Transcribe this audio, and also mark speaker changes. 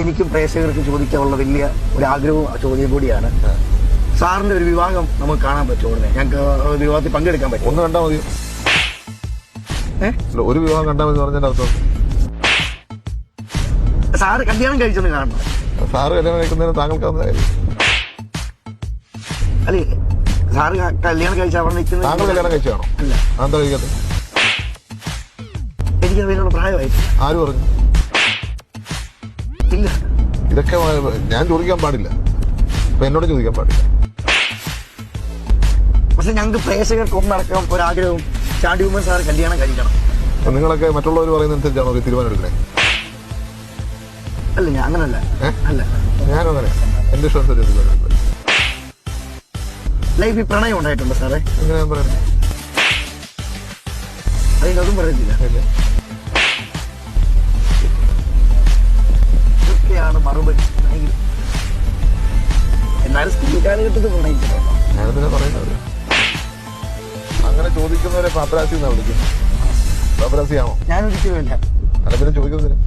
Speaker 1: എനിക്കും പ്രേക്ഷകർക്ക് ചോദിക്കാനുള്ള വലിയ ഒരു ആഗ്രഹവും ചോദ്യം കൂടിയാണ്. സാറിന്റെ ഒരു വിവാഹം നമുക്ക് കാണാൻ പറ്റുമോ? ഞങ്ങൾക്ക് വിവാഹത്തിൽ പങ്കെടുക്കാൻ പറ്റും?
Speaker 2: ഒന്ന് കണ്ടാൽ മതി. ഒരു വിവാഹം കണ്ടാൽ മതി പറഞ്ഞതിന്റെ അർത്ഥം
Speaker 1: സാറ് കല്യാണം കഴിച്ചൊന്ന് കാണണം.
Speaker 2: സാറ് കല്യാണം കഴിക്കുന്നതിന് താങ്കൾക്കാവുന്ന കാര്യം
Speaker 1: അല്ലേ? സാറ് കല്യാണം കഴിച്ച അവിടെ നിൽക്കുന്നത്
Speaker 2: താങ്കൾ കല്യാണം കഴിച്ചാണോ?
Speaker 1: അല്ല.
Speaker 2: എന്താ കഴിക്കാത്തത്?
Speaker 1: എനിക്ക് അതിനുള്ള പ്രായമായിട്ട്.
Speaker 2: ആര് പറഞ്ഞു?
Speaker 1: ഇല്ല.
Speaker 2: ഇതൊക്കെ ഞാൻ ചോദിക്കാൻ പാടില്ല, അപ്പൊ എന്നോട് ചോദിക്കാൻ പാടില്ല.
Speaker 1: പക്ഷെ ഞങ്ങൾക്ക് പ്രേക്ഷകർക്ക് ഒന്നടക്കം ഒരാഗ്രഹവും ചാണ്ടി ഉമ്മൻ സാർ കല്യാണം കഴിക്കണം.
Speaker 2: നിങ്ങളൊക്കെ മറ്റുള്ളവർ പറയുന്നതനുസരിച്ചാണോ ഒരു തീരുമാനം എടുക്കണേ?
Speaker 1: അല്ല, ഞാൻ അങ്ങനല്ല. അല്ല,
Speaker 2: ഞാനും അങ്ങനെ എന്റെ ഇഷ്ടം അനുസരിച്ച്
Speaker 1: ലൈഫിൽ പ്രണയം ഉണ്ടായിട്ടുണ്ടോ സാറേ?
Speaker 2: എങ്ങനെയാ പറയുന്നത്?
Speaker 1: അതിനതും പറയത്തില്ല. ഇതൊക്കെയാണ് മറുപടി. എന്നാലും സ്കൂൾ കാലഘട്ടത്തിൽ പ്രണയിച്ചിട്ടുണ്ടോ?
Speaker 2: ഞാനെന്തിനാ പറയുന്നത്? അങ്ങനെ ചോദിക്കുന്നവരെ പാപ്പരാസി എന്നാ വിളിക്കും. പാപ്പരാസിയാണോ?
Speaker 1: ഞാനൊരിക്കലും ഇല്ല.
Speaker 2: അല്ല, പിന്നെ ചോദിക്കുന്നതിന്